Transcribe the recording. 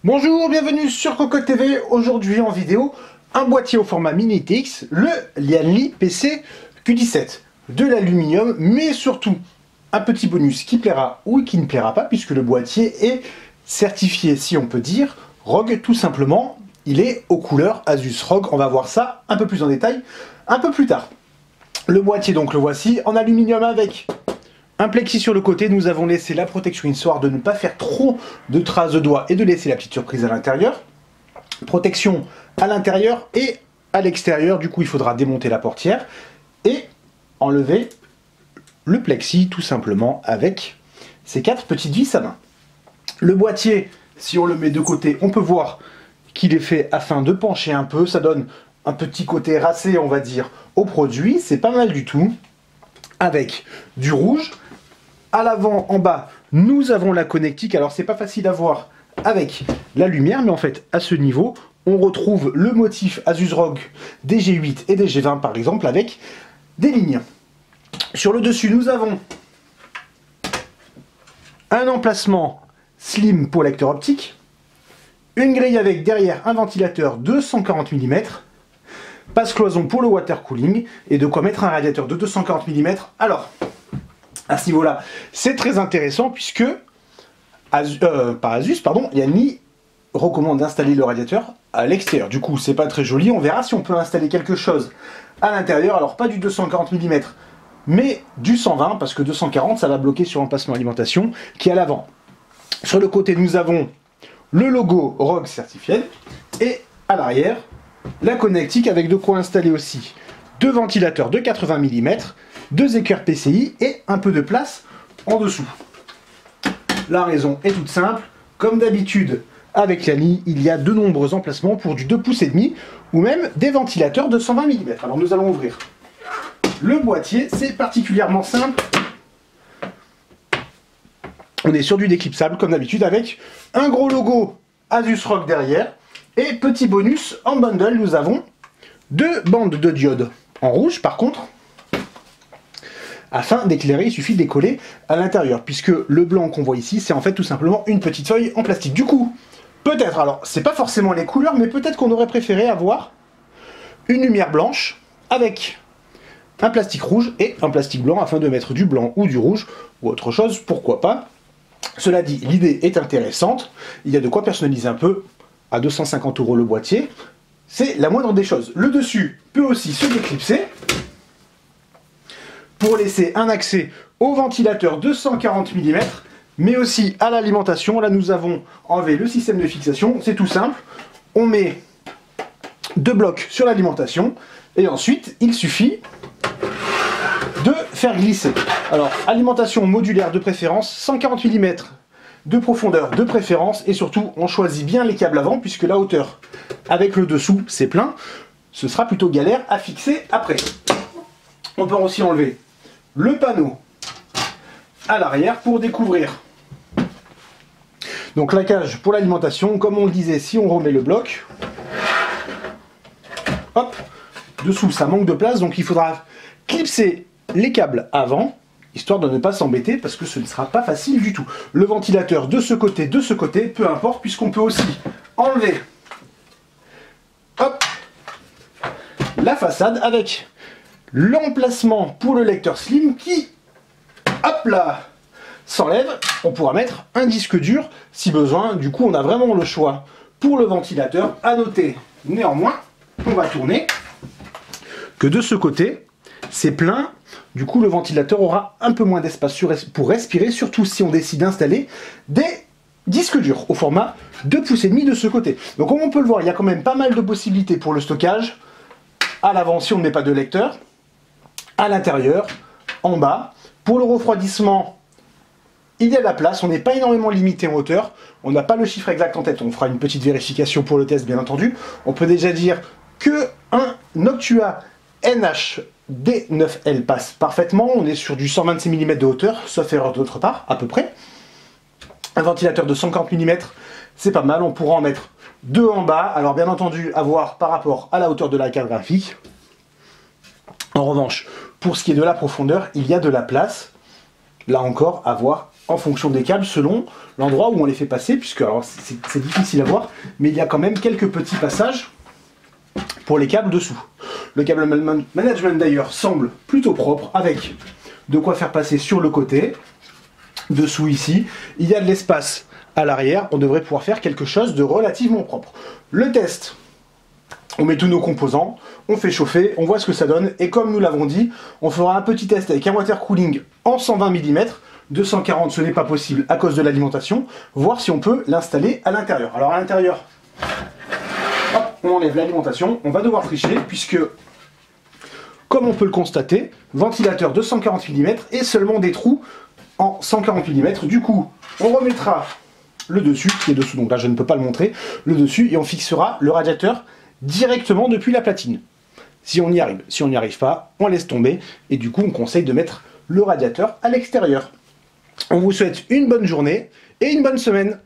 Bonjour, bienvenue sur Cocotte TV. Aujourd'hui en vidéo, un boîtier au format Mini TX, le Lianli PC Q17. De l'aluminium, mais surtout un petit bonus qui plaira ou qui ne plaira pas, puisque le boîtier est certifié, si on peut dire, ROG tout simplement. Il est aux couleurs Asus ROG. On va voir ça un peu plus en détail un peu plus tard. Le boîtier, donc le voici, en aluminium avec un plexi sur le côté. Nous avons laissé la protection histoire de ne pas faire trop de traces de doigts et de laisser la petite surprise à l'intérieur. Protection à l'intérieur et à l'extérieur. Du coup, il faudra démonter la portière et enlever le plexi tout simplement avec ces 4 petites vis à main. Le boîtier, si on le met de côté, on peut voir qu'il est fait afin de pencher un peu. Ça donne un petit côté racé, on va dire, au produit. C'est pas mal du tout. Avec du rouge. À l'avant, en bas, nous avons la connectique. Alors, c'est pas facile à voir avec la lumière, mais en fait, à ce niveau, on retrouve le motif Asus ROG des G8 et des G20, par exemple, avec des lignes. Sur le dessus, nous avons un emplacement slim pour lecteur optique, une grille avec derrière un ventilateur de 140 mm, passe-cloison pour le water cooling, et de quoi mettre un radiateur de 240 mm. Alors, à ce niveau-là, c'est très intéressant puisque Lianli recommande d'installer le radiateur à l'extérieur. Du coup, c'est pas très joli. On verra si on peut installer quelque chose à l'intérieur. Alors, pas du 240 mm, mais du 120, parce que 240, ça va bloquer sur l'emplacement alimentation qui est à l'avant. Sur le côté, nous avons le logo ROG certifié. Et à l'arrière, la connectique avec de quoi installer aussi 2 ventilateurs de 80 mm, 2 équerres PCI et un peu de place en dessous. La raison est toute simple. Comme d'habitude avec Lianli, il y a de nombreux emplacements pour du 2,5 pouces ou même des ventilateurs de 120 mm. Alors nous allons ouvrir le boîtier. C'est particulièrement simple. On est sur du déclipsable comme d'habitude avec un gros logo Asus ROG derrière. Et petit bonus, en bundle, nous avons 2 bandes de diodes en rouge par contre. Afin d'éclairer, il suffit de les coller à l'intérieur, puisque le blanc qu'on voit ici, c'est en fait tout simplement une petite feuille en plastique. Du coup, peut-être, alors c'est pas forcément les couleurs, mais peut-être qu'on aurait préféré avoir une lumière blanche avec un plastique rouge et un plastique blanc afin de mettre du blanc ou du rouge ou autre chose, pourquoi pas. Cela dit, l'idée est intéressante, il y a de quoi personnaliser un peu. À 250 € le boîtier, c'est la moindre des choses. Le dessus peut aussi se déclipser pour laisser un accès au ventilateur de 140 mm, mais aussi à l'alimentation. Là, nous avons enlevé le système de fixation. C'est tout simple. On met 2 blocs sur l'alimentation et ensuite, il suffit de faire glisser. Alors, alimentation modulaire de préférence, 140 mm de profondeur de préférence, et surtout, on choisit bien les câbles avant, puisque la hauteur avec le dessous, c'est plein. Ce sera plutôt galère à fixer après. On peut aussi enlever le panneau à l'arrière pour découvrir donc la cage pour l'alimentation. Comme on le disait, si on remet le bloc, hop, dessous ça manque de place, donc il faudra clipser les câbles avant, histoire de ne pas s'embêter, parce que ce ne sera pas facile du tout. Le ventilateur de ce côté, peu importe, puisqu'on peut aussi enlever, hop, la façade avec l'emplacement pour le lecteur slim qui, hop là, s'enlève. On pourra mettre un disque dur si besoin. Du coup, on a vraiment le choix pour le ventilateur. À noter néanmoins, on va tourner, que de ce côté, c'est plein. Du coup, le ventilateur aura un peu moins d'espace pour respirer, surtout si on décide d'installer des disques durs au format 2,5 pouces de ce côté. Donc, comme on peut le voir, il y a quand même pas mal de possibilités pour le stockage. À l'avant, si on ne met pas de lecteur. À l'intérieur, en bas. Pour le refroidissement, il y a de la place. On n'est pas énormément limité en hauteur. On n'a pas le chiffre exact en tête. On fera une petite vérification pour le test, bien entendu. On peut déjà dire qu'un Noctua NH D9L passe parfaitement. On est sur du 126 mm de hauteur, sauf erreur d'autre part, à peu près. Un ventilateur de 140 mm, c'est pas mal. On pourra en mettre deux en bas. Alors bien entendu, à voir par rapport à la hauteur de la carte graphique. En revanche, pour ce qui est de la profondeur, il y a de la place. Là encore, à voir en fonction des câbles, selon l'endroit où on les fait passer, puisque alors c'est difficile à voir, mais il y a quand même quelques petits passages pour les câbles dessous. Le câble management d'ailleurs semble plutôt propre, avec de quoi faire passer sur le côté. Dessous ici, il y a de l'espace à l'arrière, on devrait pouvoir faire quelque chose de relativement propre. Le test, on met tous nos composants, on fait chauffer, on voit ce que ça donne, et comme nous l'avons dit, on fera un petit test avec un water cooling en 120 mm, 240 ce n'est pas possible à cause de l'alimentation, voir si on peut l'installer à l'intérieur. Alors à l'intérieur, hop, on enlève l'alimentation, on va devoir tricher, puisque, comme on peut le constater, ventilateur de 140 mm et seulement des trous en 140 mm. Du coup, on remettra le dessus, qui est dessous, donc là je ne peux pas le montrer, le dessus, et on fixera le radiateur directement depuis la platine. Si on y arrive. Si on n'y arrive pas, on laisse tomber, et du coup on conseille de mettre le radiateur à l'extérieur. On vous souhaite une bonne journée et une bonne semaine.